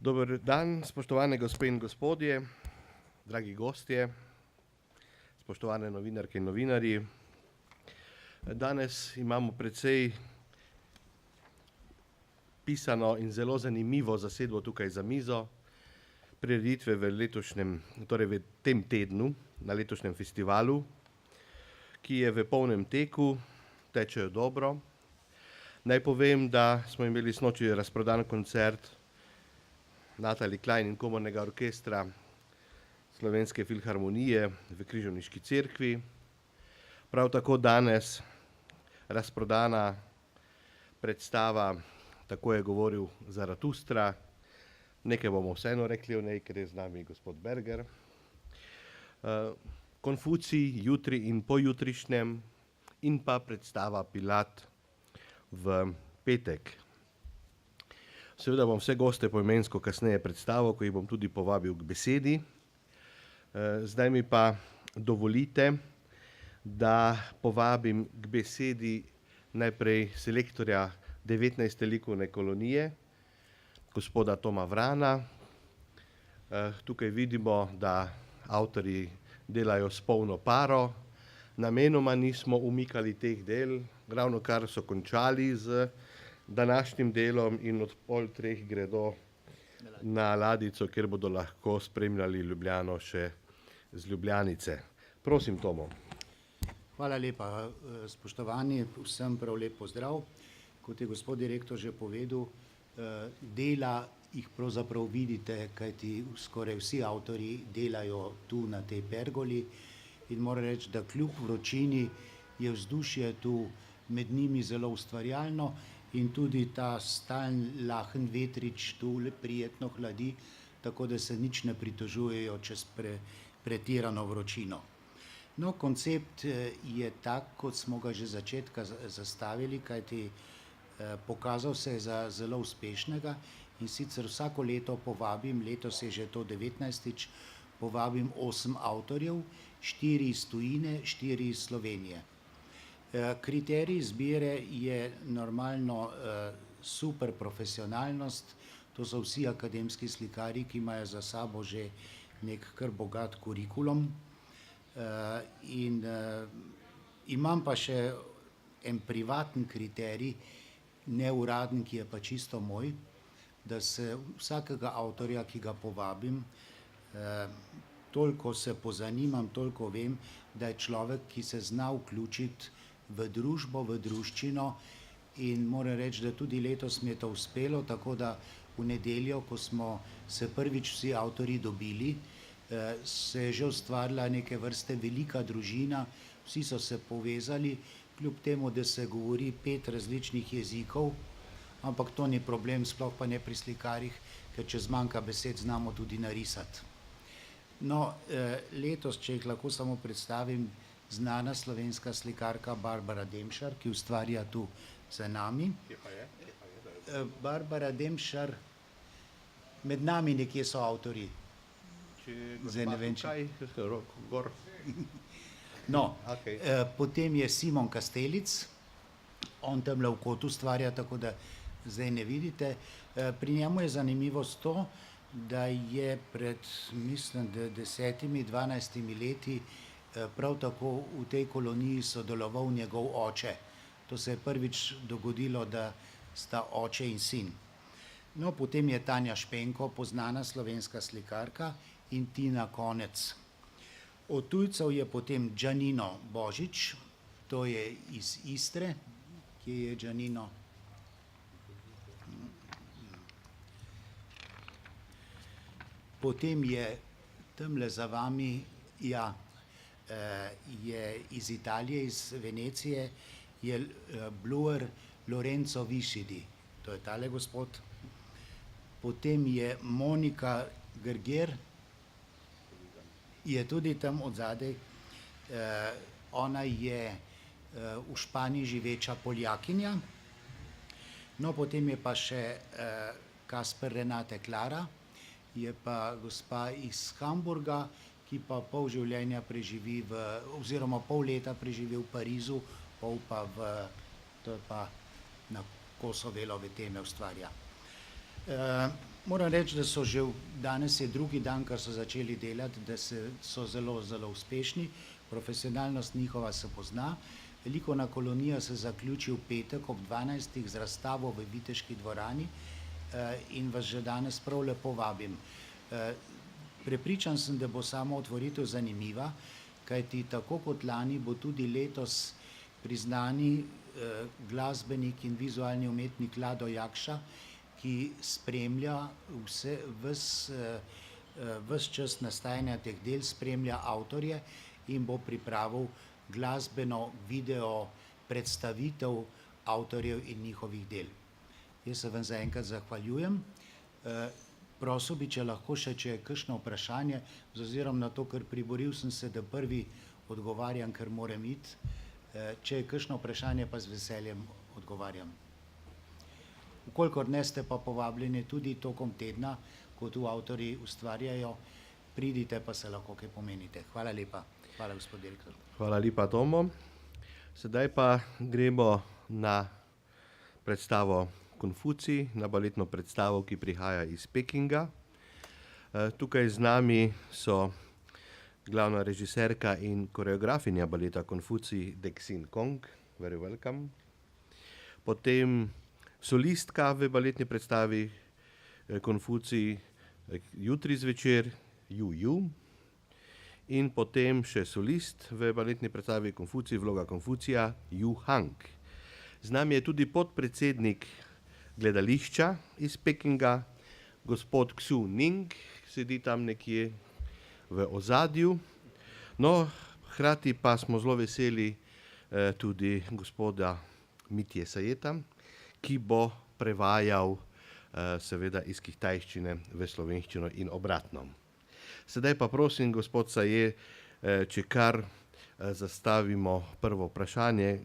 Dober dan, spoštovane gospe in gospodje, dragi gostje, spoštovane novinarke in novinarji. Danes imamo precej pisano in zelo zanimivo zasedbo tukaj za mizo. Prireditve v letošnjem, torej v tem tednu, na letošnjem festivalu, ki je v polnem teku, tečejo dobro. Naj povem, da smo imeli sinoči razprodan koncert Natalie Klein in komornega orkestra Slovenske filharmonije v Križevniški cerkvi. Prav tako danes razprodana predstava Tako je govoril Zaratustra. Nekaj bomo vseeno rekli o njej, ker je z nami gospod Berger. Konfucij jutri in pojutrišnjem in pa predstava Pilat v petek. Seveda bom vse goste poimensko kasneje predstavil, ko jih bom tudi povabil k besedi. Zdaj mi pa dovolite, da povabim k besedi najprej selektorja 19. likovne kolonije, gospoda Toma Vrana. Tukaj vidimo, da avtorji delajo s polno paro. Namenoma nismo umikali teh del, ravnokar so končali z današnjim delom in od 2:30 gredo na ladjico, kjer bodo lahko spremljali Ljubljano še z Ljubljanice. Prosim, Tomo. Hvala lepa, spoštovani, vsem prav lep pozdrav. Kot je gospod direktor že povedal, dela jih pravzaprav vidite, kajti skoraj vsi avtorji delajo tu na tej pergoli in moram reči, da kljub vročini je vzdušje tu med njimi zelo ustvarjalno in tudi ta stalen lahen vetrič tu prijetno hladi, tako da se nič ne pritožujejo čez pretirano vročino. No, koncept je tak, kot smo ga že začetka zastavili, kajti pokazal se je za zelo uspešnega in sicer vsako leto povabim, letos je že to 19. povabim 8 avtorjev, 4 iz tujine, 4 iz Slovenije. Kriterij izbire je normalno super profesionalnost, to so vsi akademski slikarji, ki imajo za sabo že nek kar bogat kurikulum. In imam pa še en privaten kriterij, neuraden, ki je pa čisto moj, da se vsakega avtorja, ki ga povabim, toliko se pozanimam, toliko vem, da je človek, ki se zna vključiti v družbo, v druščino in moram reči, da tudi letos mi je to uspelo, tako da v nedeljo, ko smo se prvič vsi avtorji dobili, se je že ustvarila neke vrste velika družina, vsi so se povezali, kljub temu, da se govori 5 različnih jezikov, ampak to ni problem, sploh pa ne pri slikarjih, ker če zmanjka besed, znamo tudi narisati. No, letos, če jih lahko samo predstavim, znana slovenska slikarka Barbara Demšar, ki ustvarja tu za nami. Barbara Demšar, med nami nekje so avtorji. Zdaj ne vem, če... No, potem je Simon Kastelic, on tamle v kotu ustvarja, tako da zdaj ne vidite. Pri njemu je zanimivost to, da je pred, mislim, da 10-12 leti prav tako v tej koloniji sodeloval njegov oče. To se je prvič dogodilo, da sta oče in sin. No, potem je Tanja Špenko, poznana slovenska slikarka, in Tina Konec. Od tujcev je potem Giannino Božič, to je iz Istre. Kje je Giannino? Potem je tamle za vami, ja, je iz Italije, iz Venecije, je bluer Lorenzo Visidi, to je tale gospod. Potem je Monika Grger, je tudi tam odzadaj. Ona je v Španiji živeča Poljakinja. No, potem je pa še Kasper Renate Klara, je pa gospa iz Hamburga, ki pa pol življenja preživi oziroma pol leta preživi v Parizu, pol pa to je pa na Kosovelo v teme ustvarja. Moram reči, da so že danes je drugi dan, kar so začeli delati, da so zelo, zelo uspešni, profesionalnost njihova se pozna. Likovna kolonija se zaključi v petek ob 12. z razstavo v Viteški dvorani in vas že danes prav lepo vabim. Prepričan sem, da bo samo otvoritev zanimiva, kajti tako kot lani bo tudi letos priznani glasbenik in vizualni umetnik Lado Jakša, ki spremlja ves čas nastajanja teh del, spremlja avtorje in bo pripravil glasbeno video predstavitev avtorjev in njihovih del. Jaz se vam zaenkrat zahvaljujem. Prosil bi, če lahko še, če je kakšno vprašanje, z ozirom na to, ker priboril sem se, da prvi odgovarjam, ker moram iti. Če je kakšno vprašanje, pa z veseljem odgovarjam. Vkolikor ne, ste pa povabljeni tudi tokom tedna, ko tu avtorji ustvarjajo, pridite pa se lahko kaj pomenite. Hvala lepa. Hvala, gospod direktor. Hvala lepa, Tomo. Sedaj pa gremo na predstavo Konfucij, na baletno predstavo, ki prihaja iz Pekinga. Tukaj z nami so glavna režiserka in koreografinja baleta Konfucij Dexin Kong, very welcome. Potem solistka v baletni predstavi Konfucij jutri zvečer, Yu. In potem še solist v baletni predstavi Konfucij, vloga Konfucija, Yu Hang. Z nami je tudi podpredsednik gledališča iz Pekinga, gospod Xu Ning, sedi tam nekje v ozadju. No, hkrati pa smo zelo veseli tudi gospoda Mitje Sajeta, ki bo prevajal seveda iz kitajščine v slovenščino in obratno. Sedaj pa prosim, gospod Saje, če kar zastavimo prvo vprašanje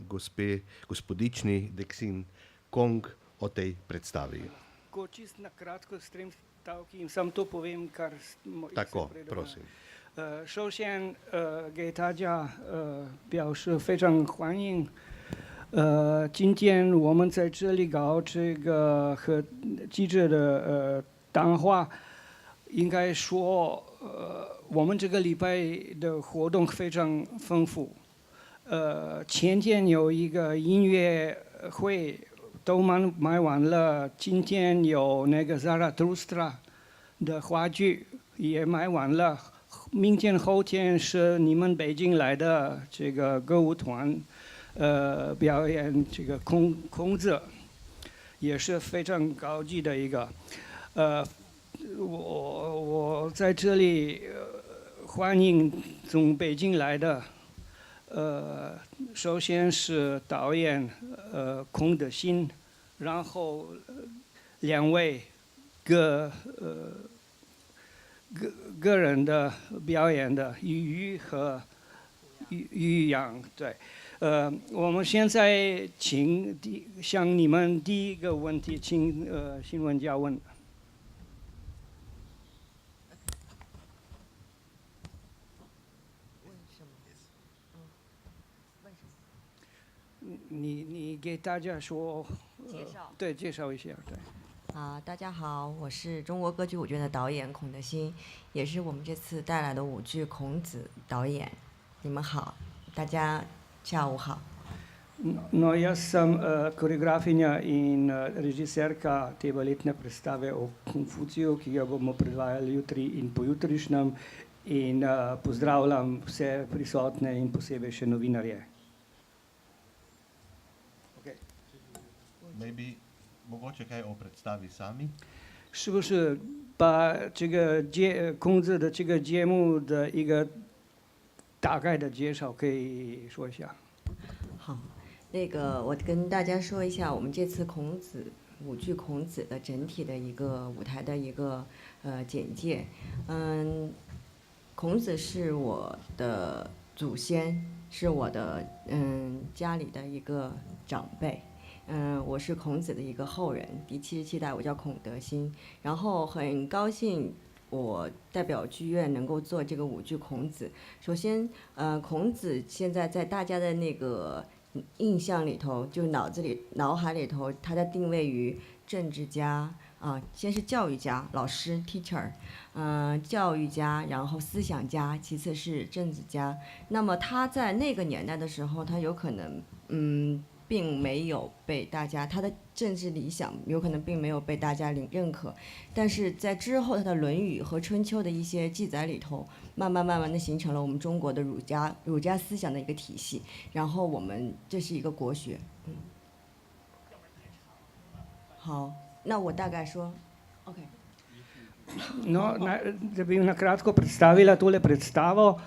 gospodični Dexin Kong o tej predstavi. Ko čist na kratko s 3 stavki in sam to povem, kar smo Tako, prosim. 首先给大家表示非常欢迎。今天我们在这里搞这个和记者的谈话，应该说我们这个礼拜的活动非常丰富。前天有一个音乐会都卖完了，今天有那个 Zarathustra 的话剧也卖完了，明天后天是你们北京来的这个歌舞团表演这个孔子，也是非常高级的一个。我在这里欢迎从北京来的，首先是导演孔德新，然后2位个人的表演的于和于洋，对。我们现在向你们第一个问题，请新闻家问。你给大家说介绍。对，介绍一下，对。大家好，我是中国歌剧舞剧院的导演孔德新，也是我们这次带来的舞剧《孔子》导演。你们好，大家下午好。No, jaz sem koreografinja in režiserka te baletne predstave o Konfuciju, ki ga bomo predvajali jutri in pojutrišnjem, in pozdravljam vse prisotne in posebej še novinarje. Maybe mogoče kaj o predstavi sami? 是不是把这个孔子的这个节目的一个大概的介绍可以说一下？好，我跟大家说一下我们这次舞剧孔子的整体的一个舞台的一个简介。孔子是我的祖先，是我的家里的一个长辈。我是孔子的一个后人，第77代，我叫孔德新。然后很高兴我代表剧院能够做这个舞剧孔子。首先，孔子现在在大家的那个印象里头，就脑海里头，他的定位于政治家、先是教育家，老师 teacher，教育家，然后思想家，其次是政治家。那么他在那个年代的时候，他有可能并没有被大家，他的政治理想有可能并没有被大家认可，但是在之后他的《论语》和《春秋》的一些记载里头，慢慢的形成了我们中国的儒家思想的一个体系。然后我们这是一个国学。好，那我大概说 ，OK。No, da bi na kratko predstavila tole predstavo.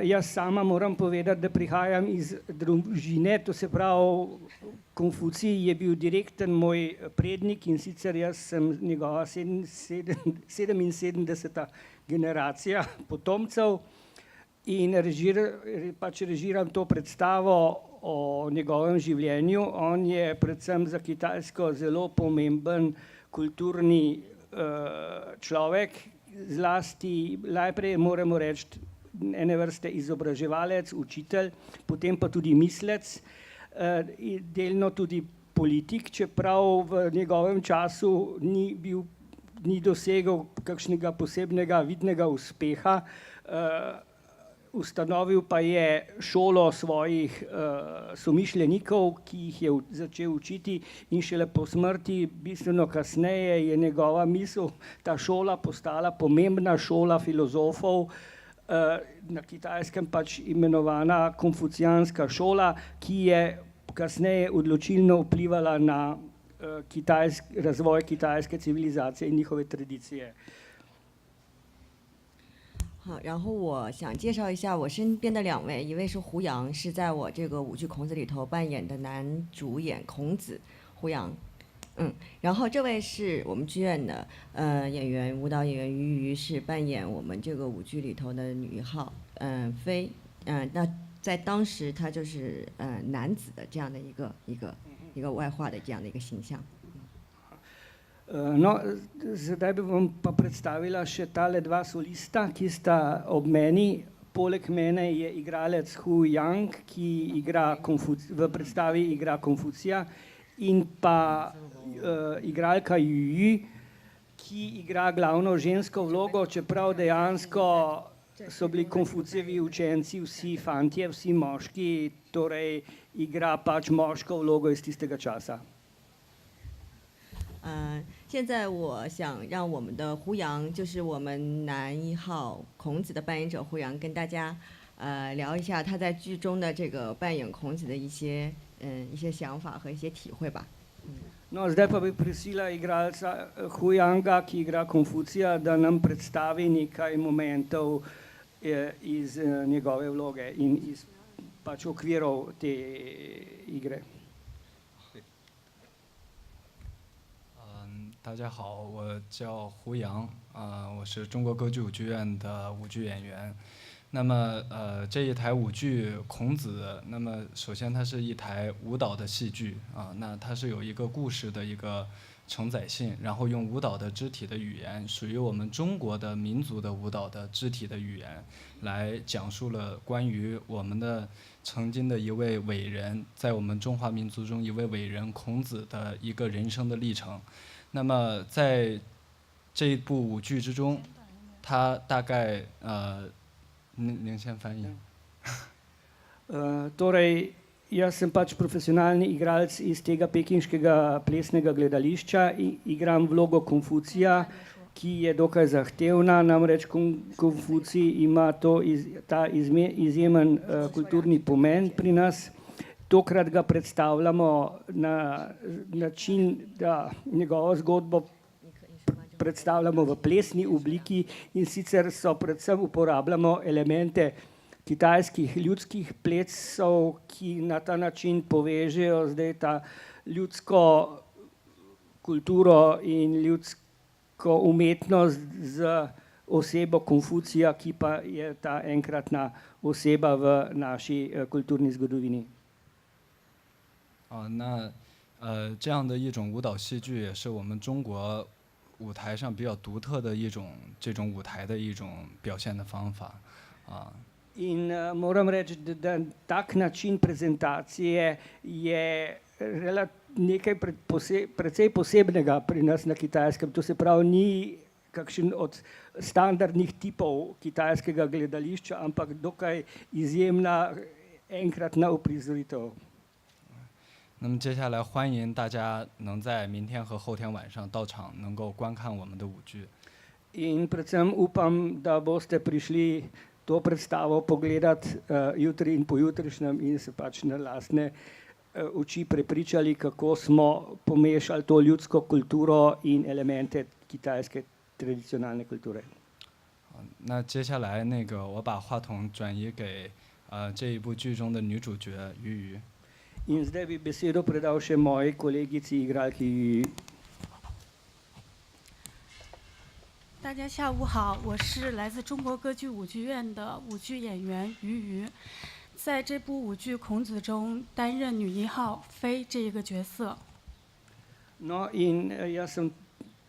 Jaz sama moram povedati, da prihajam iz družine, to se pravi, Konfucij je bil direkten moj prednik in sicer jaz sem njegova 77. generacija potomcev in režiram to predstavo o njegovem življenju. On je predvsem za Kitajsko zelo pomemben kulturni človek, zlasti najprej moramo reči ene vrste izobraževalec, učitelj, potem pa tudi mislec, delno tudi politik, čeprav v njegovem času ni dosegel kakšnega posebnega vidnega uspeha. Ustanovil pa je šolo svojih somišljenikov, ki jih je začel učiti, in šele po smrti, bistveno kasneje, je njegova misel, ta šola postala pomembna šola filozofov, na Kitajskem pač imenovana konfucijanska šola, ki je kasneje odločilno vplivala na razvoj kitajske civilizacije in njihove tradicije. 好，然后我想介绍一下我身边的2位，一位是胡杨，是在我这个舞剧《孔子》里头扮演的男主演孔子，胡杨。然后这位是我们剧院的演员，舞蹈演员于瑜，是扮演我们这个舞剧里头的女一号飞。那在当时他就是男子的这样的一个外化的这样的一个形象。No, zdaj bi vam pa predstavila še tale 2 solista, ki sta ob meni. Poleg mene je igralec Hu Yang, ki v predstavi igra Konfucija, in pa igralka Yu Yu, ki igra glavno žensko vlogo, čeprav dejansko so bili Konfucijevi učenci vsi fantje, vsi moški, torej igra pač moško vlogo iz tistega časa. 现在我想让我们的胡杨，就是我们男1号孔子的扮演者胡杨，跟大家聊一下他在剧中的这个扮演孔子的一些想法和一些体会吧。No, zdaj pa bi prosila igralca Hu Yanga, ki igra Konfucija, da nam predstavi nekaj momentov iz njegove vloge in iz pač okvirov te igre. 大家好，我叫胡杨，我是中国歌剧舞剧院的舞剧演员。那么这一台舞剧《孔子》，那么首先它是一台舞蹈的戏剧那它是有一个故事的一个承载性，然后用舞蹈的肢体的语言，属于我们中国的民族的舞蹈的肢体的语言，来讲述了关于我们的曾经的一位伟人，在我们中华民族中一位伟人孔子的一个人生的历程。那么在这一部舞剧之中，他大概您先翻译。Torej, jaz sem pač profesionalni igralec iz tega pekinškega plesnega gledališča, igram vlogo Konfucija, ki je dokaj zahtevna, namreč Konfucij ima ta izjemen kulturni pomen pri nas. Tokrat ga predstavljamo na način, da njegovo zgodbo predstavljamo v plesni obliki, in sicer predvsem uporabljamo elemente kitajskih ljudskih plesov, ki na ta način povežejo zdaj ta ljudsko kulturo in ljudsko umetnost z osebo Konfucija, ki pa je ta enkratna oseba v naši kulturni zgodovini. 那这样的一种舞蹈戏剧也是我们中国舞台上比较独特的这种舞台的一种表现的方法In moram reči, da tak način prezentacije je nekaj precej posebnega pri nas na Kitajskem. To se pravi, ni kakšen od standardnih tipov kitajskega gledališča, ampak dokaj izjemna enkratna uprizoritev. 那么接下来欢迎大家能在明天和后天晚上到场，能够观看我们的舞剧。 In predvsem upam, da boste prišli to predstavo pogledati jutri in pojutrišnjem in se pač na lastne oči prepričali, kako smo pomešali to ljudsko kulturo in elemente kitajske tradicionalne kulture. 那接下来我把话筒转移给这一部剧中的女主角于瑜。 In zdaj bi besedo predal še moji kolegici igralki. 大家下午好，我是来自中国歌剧舞剧院的舞剧演员于瑜，在这部舞剧《孔子》中担任女一号妃这一个角色。 No, in jaz sem,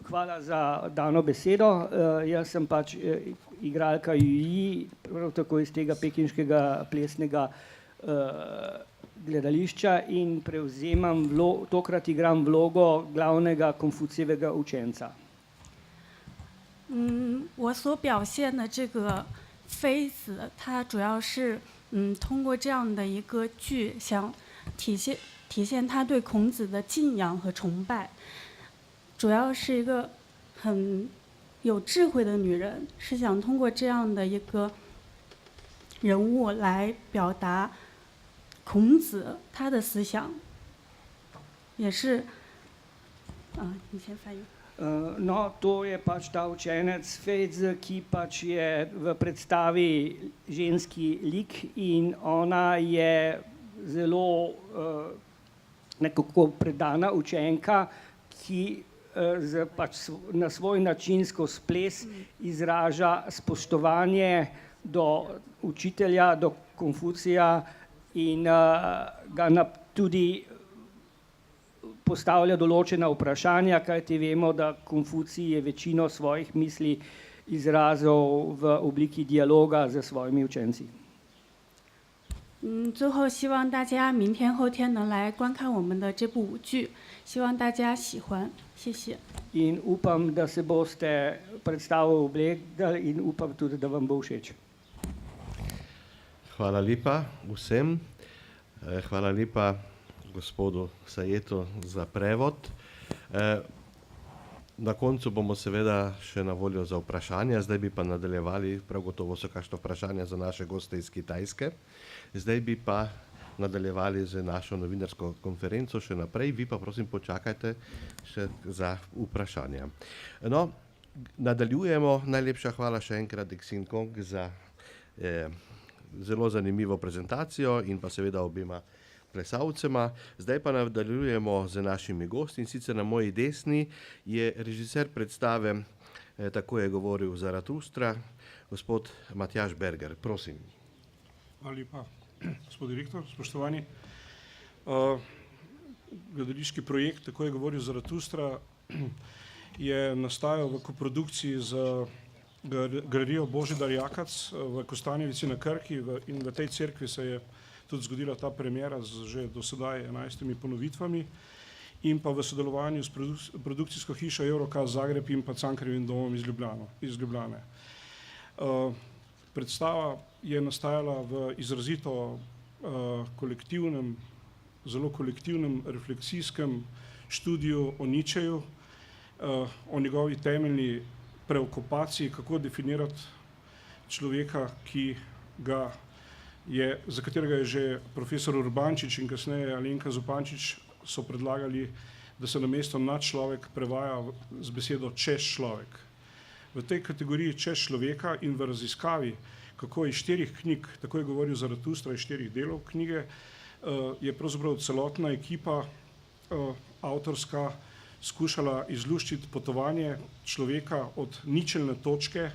hvala za dano besedo, jaz sem pač igralka Juji, prav tako iz tega pekinškega plesnega gledališča in prevzemam tokrat igram vlogo glavnega Konfucijevega učenca. 我所表现的这个妃子，她主要是通过这样的一个剧，想体现她对孔子的敬仰和崇拜。主要是一个很有智慧的女人，是想通过这样的一个人物来表达孔子他的思想，也是你先翻译。 No, to je pač ta učenec Fejc, ki pač je v predstavi ženski lik in ona je zelo nekako predana učenka, ki pač na svoj način skozi ples izraža spoštovanje do učitelja, do Konfucija in ga tudi postavlja določena vprašanja, kajti vemo, da Konfucij je večino svojih misli izrazil v obliki dialoga z svojimi učenci. 最后希望大家明天后天能来观看我们的这部舞剧，希望大家喜欢，谢谢。 In upam, da se boste predstavo oblegli in upam tudi, da vam bo všeč. Hvala lepa vsem. Hvala lepa gospodu Sajetu za prevod. Na koncu bomo seveda še na voljo za vprašanja, zdaj bi pa nadaljevali, prav gotovo so kakšno vprašanja za naše goste iz Kitajske. Zdaj bi pa nadaljevali z našo novinarsko konferenco še naprej, vi pa prosim počakajte še za vprašanja. No, nadaljujemo, najlepša hvala še enkrat Dixin Kong za zelo zanimivo prezentacijo in pa seveda obima plesalcema. Zdaj pa nadaljujemo z našimi gosti in sicer na moji desni je režiser predstave Tako je govoril Zaratustra, gospod Matjaž Berger, prosim. Hvala lepa, gospod direktor, spoštovani. Gledališki projekt Tako je govoril Zaratustra je nastajal v koprodukciji z galerijo Božidar Jakac v Kostanjevici na Krki in v tej cerkvi se je tudi zgodila ta premjera z že do sedaj 11 ponovitvami in pa v sodelovanju s produkcijsko hišo Eurocast Zagreb in pa Cankarjevim domom iz Ljubljane. Predstava je nastajala v izrazito kolektivnem, zelo kolektivnem refleksijskem študiju o Nietzscheju, o njegovi temeljni preokupaciji, kako definirati človeka, za katerega je že profesor Urbančič in kasneje Alenka Zupančič so predlagali, da se namesto nadčlovek prevaja z besedo čez človek. V tej kategoriji čez človeka in v raziskavi, kako iz 4 knjig, Tako je govoril Zaratustra, iz 4 delov knjige, je pravzaprav celotna ekipa avtorska skušala izluščiti potovanje človeka od ničelne točke,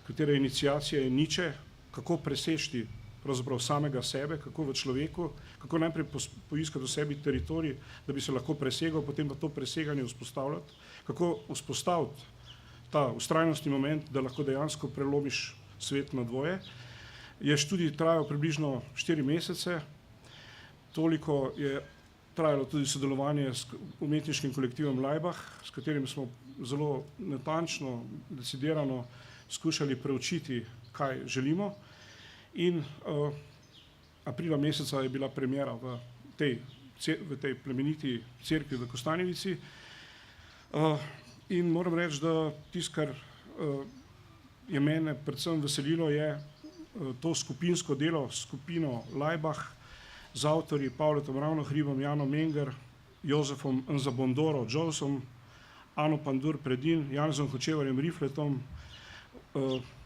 katere iniciacija je Nietzsche, kako preseči pravzaprav samega sebe, kako v človeku, kako najprej poiskati v sebi teritorij, da bi se lahko presegal, potem pa to preseganje vzpostavljati, kako vzpostaviti ta vztrajnostni moment, da lahko dejansko prelomiš svet na dvoje. Je študij trajal približno 4 mesece, toliko je trajalo tudi sodelovanje s umetniškim kolektivom Laibach, s katerim smo zelo natančno, decidirano skušali preučiti, kaj želimo. In aprila meseca je bila premjera v tej plemeniti cerkvi v Kostanjevici. In moram reči, da tisto, kar je mene predvsem veselilo, je to skupinsko delo s skupino Laibach, z avtorji Pavletom Ravnohribom, Janom Menger, Jozefom Nzabondoro, Josom, Ano Pandur Predin, Janezom Hočevarjem Rifletom,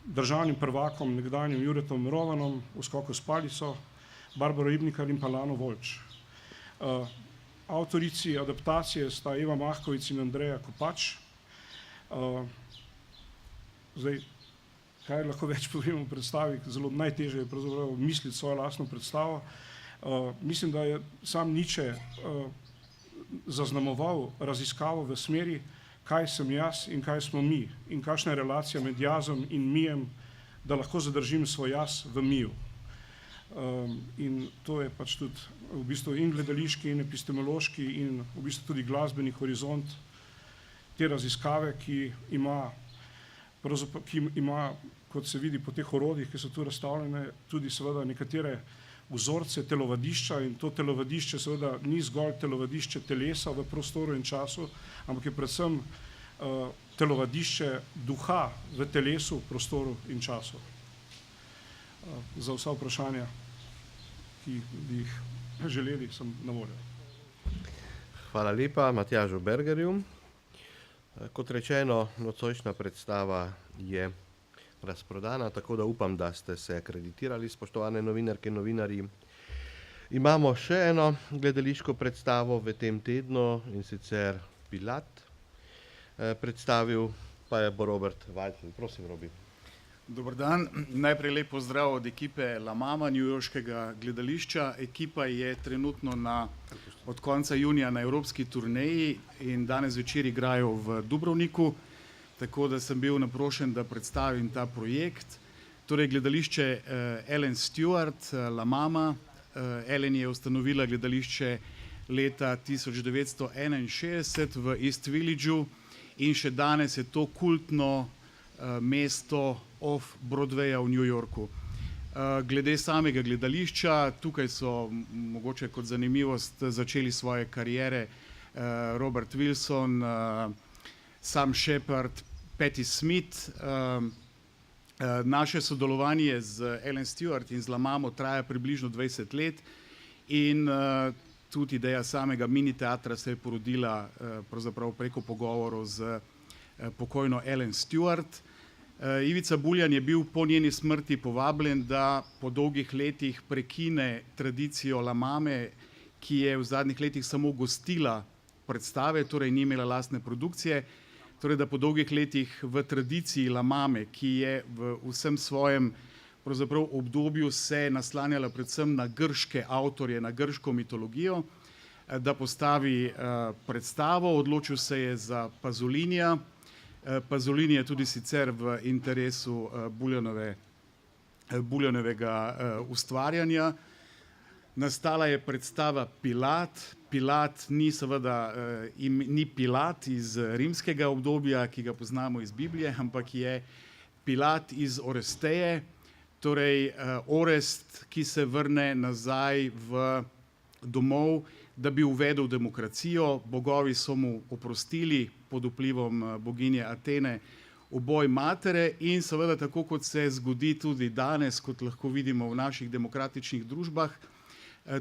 državnim prvakom, nekdanjim Juretom Rovanom v skoku s palico, Barbaro Ibnikar in pa Lano Volč. Avtorici adaptacije sta Eva Mahkovic in Andreja Kopač. Zdaj, kaj lahko več povem o predstavi, zelo najtežje je pravzaprav misliti svojo lastno predstavo. Mislim, da je sam Nietzsche zaznamoval raziskavo v smeri, kaj sem jaz in kaj smo mi in kakšna je relacija med jazom in mijem, da lahko zadržim svoj jaz v miju. In to je pač tudi v bistvu in gledališki in epistemološki in v bistvu tudi glasbeni horizont te raziskave, ki ima, kot se vidi po teh orodjih, ki so tu razstavljene, tudi seveda nekatere vzorce telovadišča, in to telovadišče seveda ni zgolj telovadišče telesa v prostoru in času, ampak je predvsem telovadišče duha v telesu, prostoru in času. Za vsa vprašanja, ki bi jih želeli, sem na voljo. Hvala lepa Matjažu Bergerju. Kot rečeno, nocojšnja predstava je razprodana, tako da upam, da ste se akreditirali, spoštovane novinarke in novinarji. Imamo še eno gledališko predstavo v tem tednu, in sicer Pilat. Predstavil pa je bo Robert Weitl. Prosim, Robi. Dober dan. Najprej lep pozdrav od ekipe La Mama, newyorškega gledališča. Ekipa je trenutno od konca junija na evropski turneji in danes večer igrajo v Dubrovniku, tako da sem bil naprošen, da predstavim ta projekt. Torej, gledališče Ellen Stewart, La Mama. Ellen je ustanovila gledališče leta 1961 v East Villageu in še danes je to kultno mesto off-Broadwaya v New Yorku. Glede samega gledališča, tukaj so mogoče kot zanimivost začeli svoje kariere Robert Wilson, Sam Shepard, Patti Smith. Naše sodelovanje z Ellen Stewart in z La Mamo traja približno 20 let in tudi ideja samega mini teatra se je porodila pravzaprav preko pogovorov z pokojno Ellen Stewart. Ivica Buljan je bil po njeni smrti povabljen, da po dolgih letih prekine tradicijo La Mame, ki je v zadnjih letih samo gostila predstave, torej ni imela lastne produkcije, torej da po dolgih letih v tradiciji La Mame, ki je v vsem svojem pravzaprav obdobju se naslanjala predvsem na grške avtorje, na grško mitologijo, da postavi predstavo. Odločil se je za Pazolinija. Pazolini je tudi sicer v interesu Buljanovega ustvarjanja. Nastala je predstava Pilat. Pilat ni seveda ni Pilat iz rimskega obdobja, ki ga poznamo iz Biblije, ampak je Pilat iz Oresteje, torej Orest, ki se vrne nazaj v domov, da bi uvedel demokracijo. Bogovi so mu oprostili pod vplivom boginje Atene uboj matere in seveda tako, kot se zgodi tudi danes, kot lahko vidimo v naših demokratičnih družbah,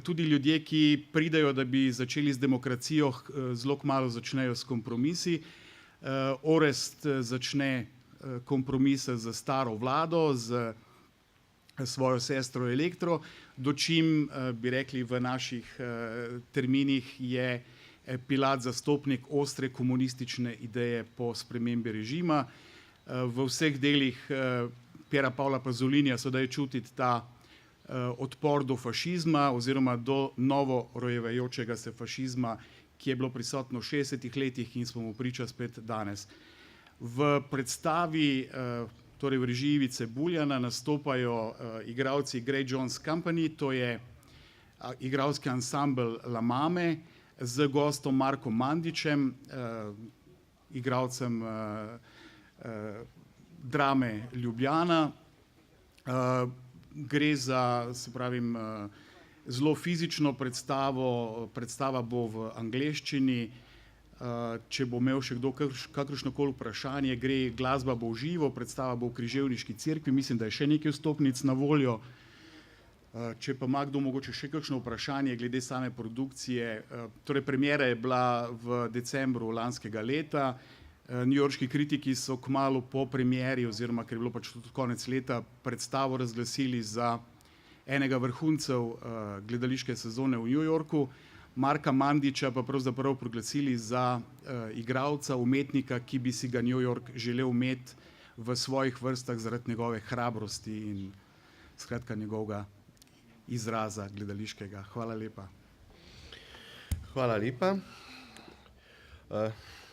tudi ljudje, ki pridejo, da bi začeli z demokracijo, zelo kmalu začnejo s kompromisi. Orest začne kompromise z staro vlado, z svojo sestro Elektro, dočim bi rekli v naših terminih je Pilat zastopnik ostre komunistične ideje po spremembi režima. V vseh delih Piera Pavla Pazolinija sedaj čutiti ta odpor do fašizma oziroma do novo rojevajočega se fašizma, ki je bilo prisotno v 60-ih letih in smo mu priča spet danes. V predstavi, torej v režiji Ivice Buljana, nastopajo igralci Grey Jones Company, to je igralski ansambel La Mame, z gostom Markom Mandićem, igralcem drame Ljubljana. Gre za, se pravim, zelo fizično predstavo, predstava bo v angleščini. Če bo imel še kdo kakršnokoli vprašanje, glasba bo v živo, predstava bo v Križevniški cerkvi, mislim, da je še nekaj vstopnic na voljo. Če pa ima kdo mogoče še kakšno vprašanje glede same produkcije, torej premiera je bila v decembru lanskega leta, newyorški kritiki so kmalu po premieri, oziroma ker je bilo pač tudi konec leta, predstavo razglasili za enega vrhuncev gledališke sezone v New Yorku, Marka Mandića pa pravzaprav proglasili za igralca, umetnika, ki bi si ga New York želel imeti v svojih vrstah zaradi njegove hrabrosti in skratka njegovega izraza gledališkega. Hvala lepa. Hvala lepa.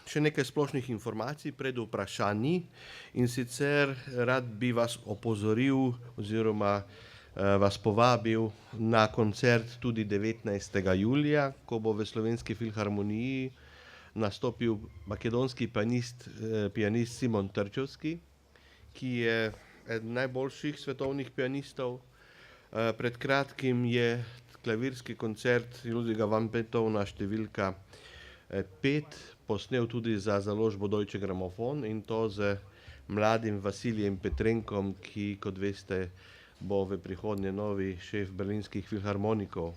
Še nekaj splošnih informacij pred vprašanji, in sicer rad bi vas opozoril oziroma vas povabil na koncert tudi 19. julija, ko bo v Slovenski filharmoniji nastopil makedonski pianist Simon Trčevski, ki je eden najboljših svetovnih pianistov. Pred kratkim je klavirski koncert Ludviga van Beethovna številka 5 posnel tudi za založbo Deutsche Grammophon, in to z mladim Vasilijem Petrenkom, ki, kot veste, bo v prihodnje novi šef berlinskih filharmonikov,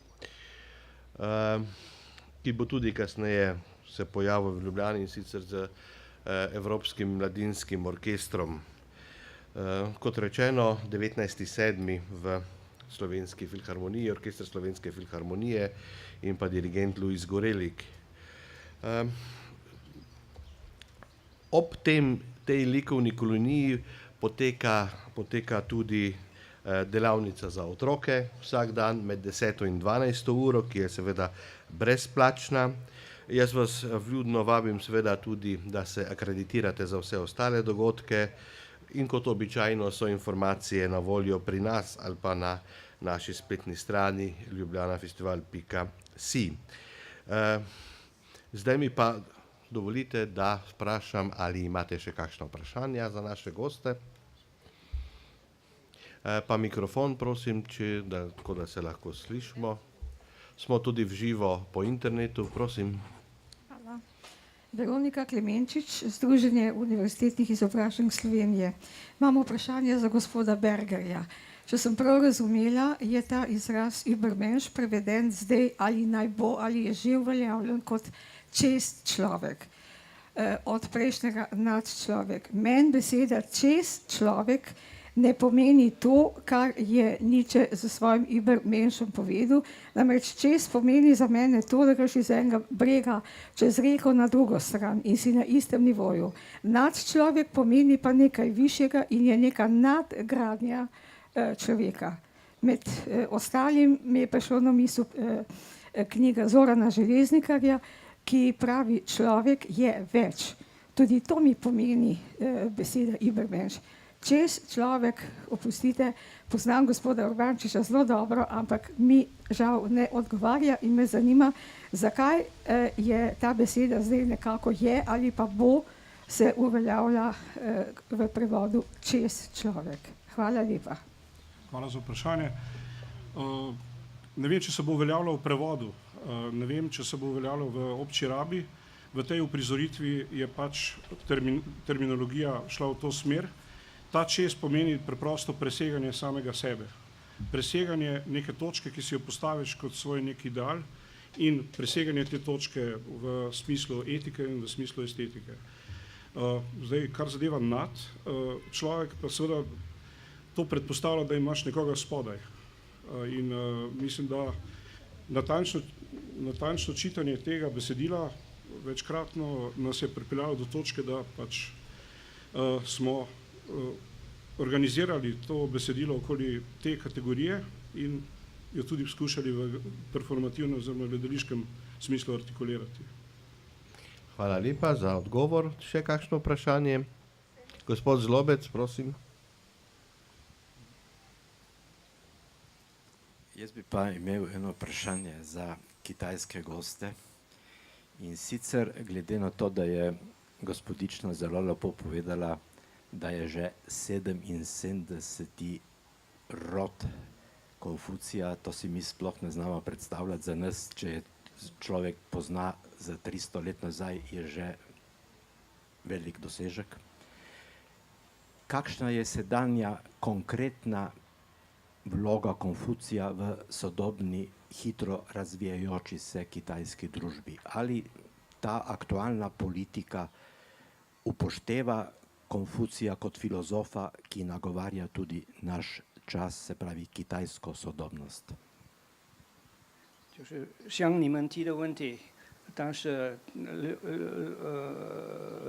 ki bo tudi kasneje se pojavil v Ljubljani, in sicer z Evropskim mladinskim orkestrom. Kot rečeno, 19.7. v Slovenski filharmoniji, orkester Slovenske filharmonije in pa dirigent Luis Gorelik. Ob tej likovni koloniji poteka tudi delavnica za otroke vsak dan med 10. in 12. uro, ki je seveda brezplačna. Jaz vas vljudno vabim seveda tudi, da se akreditirate za vse ostale dogodke, in kot običajno so informacije na voljo pri nas ali pa na naši spletni strani ljubljanafestival.si. Zdaj mi pa dovolite, da vprašam, ali imate še kakšna vprašanja za naše goste. Pa mikrofon, prosim, tako da se lahko slišimo. Smo tudi v živo po internetu, prosim. Hvala. Veronika Klemenčič, Združenje univerzitetnih izobraževanj Slovenije. Imamo vprašanje za gospoda Bergerja. Če sem prav razumela, je ta izraz Übermensch preveden zdaj ali naj bo ali je že uveljavljen kot čest človek, od prejšnjega nadčlovek. Meni beseda čest človek ne pomeni to, kar je Nietzsche za svojim Übermenschem povedal. Namreč čest pomeni za mene to, da greš iz enega brega čez reko na drugo stran in si na istem nivoju. Nadčlovek pomeni pa nekaj višjega in je neka nadgradnja človeka. Med ostalim mi je prišlo na misel knjiga Zorana Železnikarja, ki pravi, človek je več. Tudi to mi pomeni beseda Übermensch. Čez človek, opustite, poznam gospoda Urbančiča zelo dobro, ampak mi žal ne odgovarja in me zanima, zakaj je ta beseda zdaj nekako je ali pa bo se uveljavlja v prevodu čez človek. Hvala lepa. Hvala za vprašanje. Ne vem, če se bo uveljavljal v prevodu, ne vem, če se bo uveljavljal v obči rabi. V tej uprizoritvi je pač terminologija šla v to smer. Ta čest pomeni preprosto preseganje samega sebe. Preseganje neke točke, ki si jo postaviš kot svoj nek ideal, in preseganje te točke v smislu etike in v smislu estetike. Zdaj, kar zadeva nad, človek pa seveda to predpostavlja, da imaš nekoga spodaj. In mislim, da natančno čitanje tega besedila večkratno nas je pripeljalo do točke, da pač smo organizirali to besedilo okoli te kategorije in jo tudi skušali v performativnem oziroma gledališkem smislu artikulirati. Hvala lepa za odgovor. Še kakšno vprašanje? Gospod Zlobec, prosim. Jaz bi pa imel eno vprašanje za kitajske goste. In sicer glede na to, da je gospodična zelo lepo povedala, da je že 77. rod Konfucija, to si mi sploh ne znamo predstavljati za nas, če je človek pozna za 300 let nazaj, je že velik dosežek. Kakšna je sedanja konkretna vloga Konfucija v sodobni, hitro razvijajoči se kitajski družbi? Ali ta aktualna politika upošteva Konfucija kot filozofa, ki nagovarja tudi naš čas, se pravi kitajsko sodobnost? 就是像你们提的问题，当时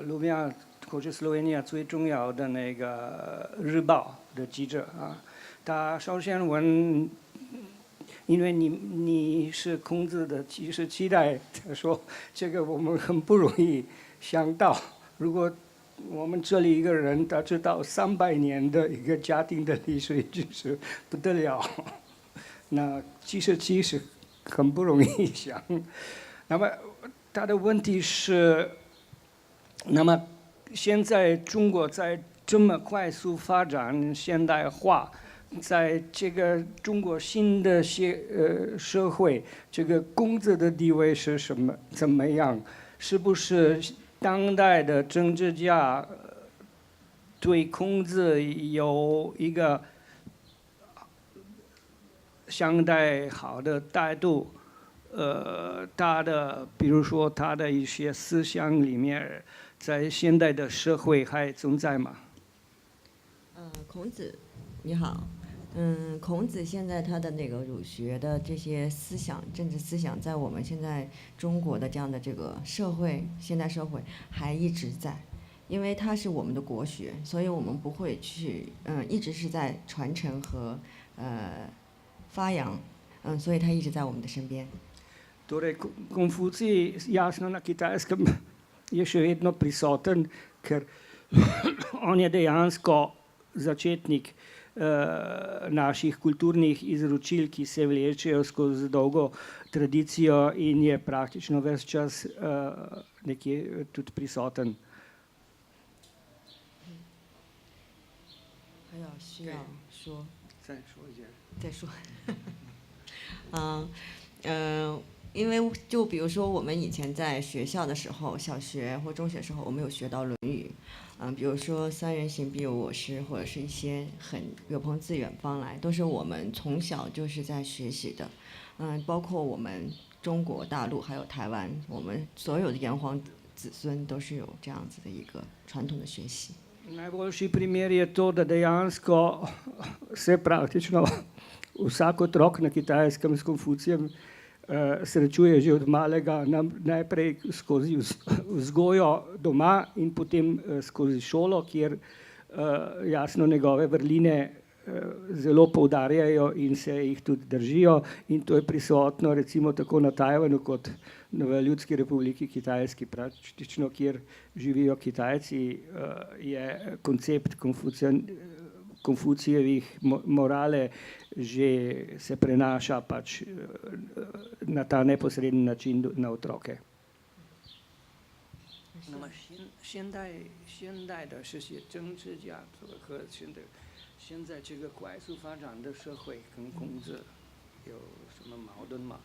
卢比亚或者斯洛文尼亚最重要的那个日报的记者啊，他首先问，因为你是孔子的期待，他说这个我们很不容易想到，如果我们这里一个人他知道300年的一个家庭的历史，就是不得了，那77是很不容易想。那么他的问题是，那么现在中国在这么快速发展现代化，在这个中国新的社会，这个孔子的地位是什么？怎么样？是不是当代的政治家对孔子有一个相对好的态度？他的，比如说他的一些思想里面，在现代的社会还存在吗？孔子，你好。孔子现在他的那个儒学的这些思想、政治思想，在我们现在中国的这样的这个社会、现代社会还一直在，因为它是我们的国学，所以我们不会去，一直是在传承和发扬，所以它一直在我们的身边。Torej, Konfucij jasno na Kitajskem je še vedno prisoten, ker on je dejansko začetnik naših kulturnih izročil, ki se vlečejo skozi dolgo tradicijo in je praktično ves čas nekje tudi prisoten. 还有需要说？再说一下。再说。因为就比如说我们以前在学校的时候，小学或中学时候，我们有学到《论语》，比如说三人行必有我师，或者是一些很有朋自远方来，都是我们从小就是在学习的。包括我们中国大陆还有台湾，我们所有的炎黄子孙都是有这样子的一个传统的学习。Najboljši primer je to, da dejansko se praktično vsak otrok na Kitajskem s Konfucijem srečuje že od malega, najprej skozi vzgojo doma in potem skozi šolo, kjer jasno njegove vrline zelo poudarjajo in se jih tudi držijo, in to je prisotno recimo tako na Tajvanu kot v Ljudski republiki Kitajski, praktično kjer živijo Kitajci, je koncept Konfucijevih morale že se prenaša pač na ta neposreden način na otroke. 那么现代的这些政治家和现在这个快速发展的社会跟孔子有什么矛盾吗？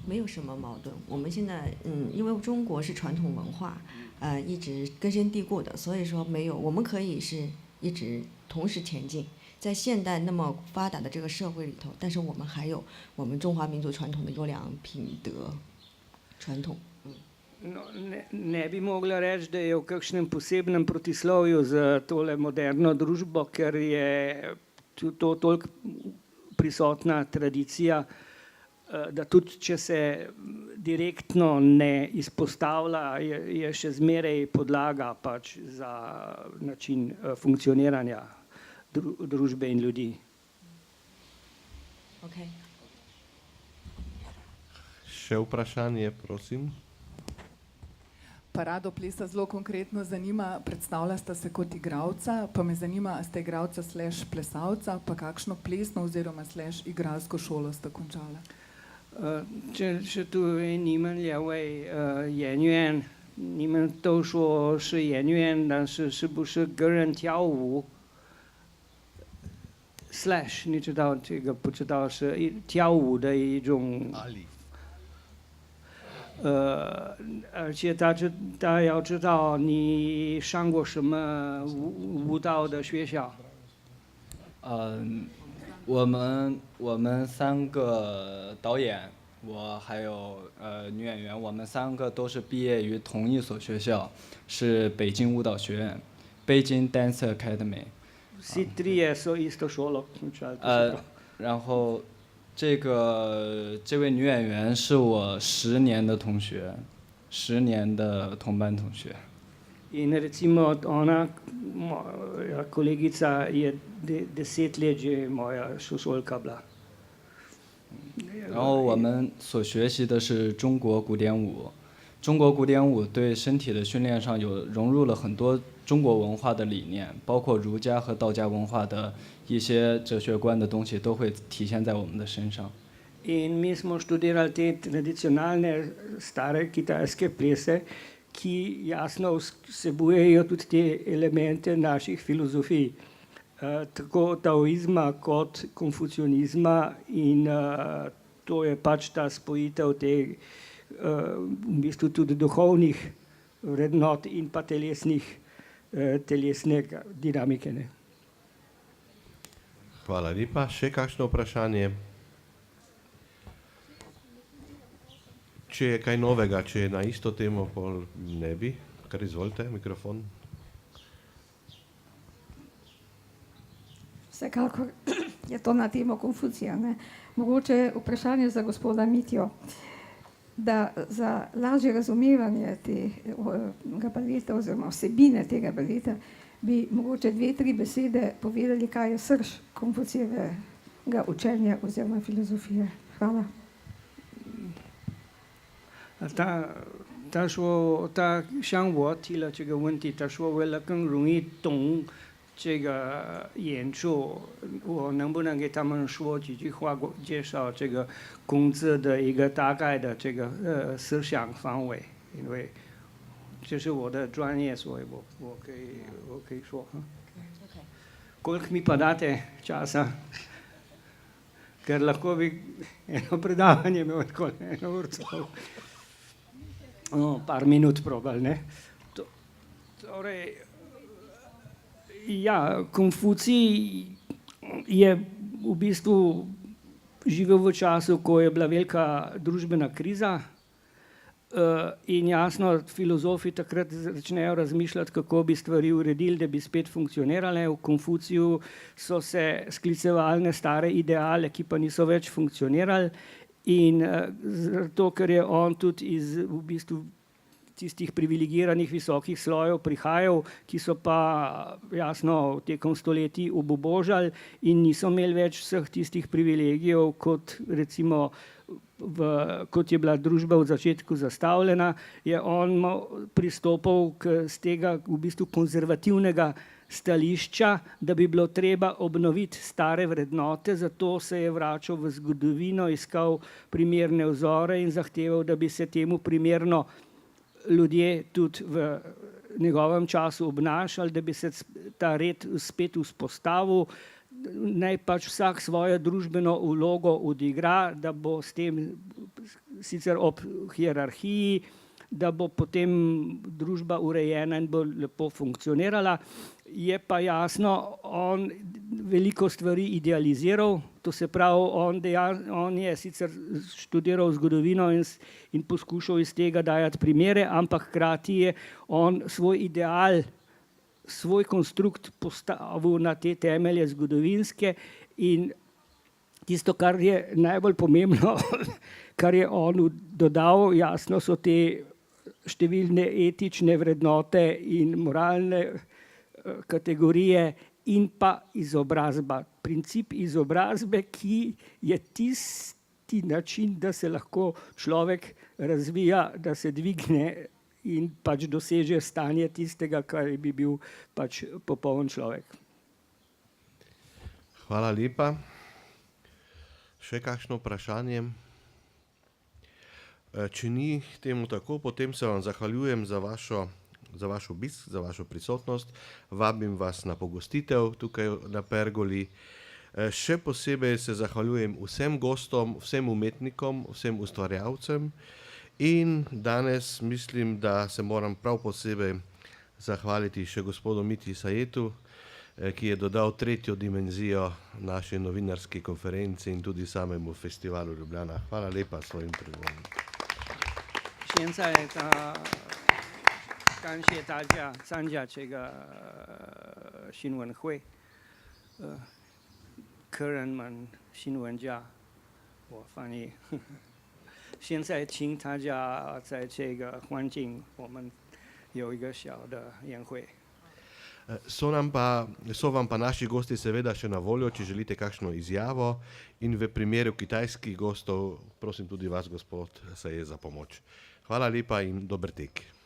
没有什么矛盾。我们现在因为中国是传统文化，一直根深蒂固的，所以说没有，我们可以是一直同时前进，在现代那么发达的这个社会里头，但是我们还有我们中华民族传统的优良品德传统。No, ne bi mogla reči, da je v kakšnem posebnem protislovju z tole moderno družbo, ker je to toliko prisotna tradicija, da tudi če se direktno ne izpostavlja, je še zmeraj podlaga pač za način funkcioniranja družbe in ljudi. Okay. Še vprašanje, prosim. Parado plesa zelo konkretno zanima, predstavlja sta se kot igralca, pa me zanima, a ste igralca / plesalca, pa kakšno plesno oziroma / igralsko šolo sta končala? 这是对你们2位演员，你们都说是演员，但是是不是个人跳舞 slash 你知道这个不知道是跳舞的一种而且大家要知道你上过什么舞蹈的学校？我们3个导演，我还有女演员，我们3个都是毕业于同一所学校，是北京舞蹈学院 ，Beijing Dance Academy。Vsi trije so isto šolo končali. 然后这位女演员是我10年的同学，10年的同班同学。In recimo ona, moja kolegica je 10 let že moja sošolka bila. 然后我们所学习的是中国古典舞，中国古典舞对身体的训练上有融入了很多中国文化的理念，包括儒家和道家文化的一些哲学观的东西都会体现在我们的身上。In mi smo študirali te tradicionalne stare kitajske plese, ki jasno vsebujejo tudi te elemente naših filozofij, tako taoizma kot konfucionizma, in to je pač ta spojitev te v bistvu tudi duhovnih vrednot in pa telesne dinamike. Ne. Hvala lepa. Še kakšno vprašanje? Če je kaj novega, če je na isto temo, pol ne bi. Kar izvolite, mikrofon. Vsekakor je to na temo Konfucija. Ne? Mogoče vprašanje za gospoda Mitjo, da za lažje razumevanje tega baleta oziroma vsebine tega baleta bi mogoče 2-3 besede povedali, kaj je srž Konfucijevega učenja oziroma filozofije. Hvala. 他说他向我提了这个问题，他说为了更容易懂这个演出，我能不能给他们说几句话，介绍这个孔子的一个大概的这个思想范围，因为这是我的专业，所以我可以说。Koliko mi pa date časa? Ker lahko bi eno predavanje imel tako 1 uro. Par minut probali, ne. Torej, ja, Konfucij je v bistvu živel v času, ko je bila velika družbena kriza, in jasno, filozofi takrat začnejo razmišljati, kako bi stvari uredili, da bi spet funkcionirale. V Konfuciju so se sklicevali na stare ideale, ki pa niso več funkcionirali. In zato, ker je on tudi iz v bistvu tistih privilegiranih visokih slojev prihajal, ki so pa jasno tekom stoletij obubožali in niso imeli več vseh tistih privilegijev, kot recimo kot je bila družba v začetku zastavljena, je on pristopil z tega v bistvu konzervativnega stališča, da bi bilo treba obnoviti stare vrednote, zato se je vračal v zgodovino, iskal primerne vzore in zahteval, da bi se temu primerno ljudje tudi v njegovem času obnašali, da bi se ta red spet vzpostavil, naj pač vsak svojo družbeno vlogo odigra, da bo s tem sicer ob hierarhiji, da bo potem družba urejena in bo lepo funkcionirala. Je pa jasno, on veliko stvari idealiziral, to se pravi, on je sicer študiral zgodovino in poskušal iz tega dajati primere, ampak hkrati je on svoj ideal, svoj konstrukt postavil na te temelje zgodovinske, in tisto, kar je najbolj pomembno, kar je on dodal, jasno so te številne etične vrednote in moralne kategorije in pa izobrazba. Princip izobrazbe, ki je tisti način, da se lahko človek razvija, da se dvigne in pač doseže stanje tistega, kar bi bil pač popoln človek. Hvala lepa. Še kakšno vprašanje? Če ni temu tako, potem se vam zahvaljujem za vaš obisk, za vašo prisotnost. Vabim vas na pogostitev tukaj na Pergoli. Še posebej se zahvaljujem vsem gostom, vsem umetnikom, vsem ustvarjalcem in danes mislim, da se moram prav posebej zahvaliti še gospodu Mitji Sajetu, ki je dodal tretjo dimenzijo naši novinarski konferenci in tudi samemu festivalu Ljubljana. Hvala lepa svojim pregovornikom. 现在感谢大家参加这个新闻会，客人们、新闻家，我翻译。现在请大家在这个环境，我们有一个小的宴会。 So vam pa naši gosti seveda še na voljo, če želite kakšno izjavo in v primeru kitajskih gostov prosim tudi vas, gospod Saje, za pomoč. Hvala lepa in dober tek.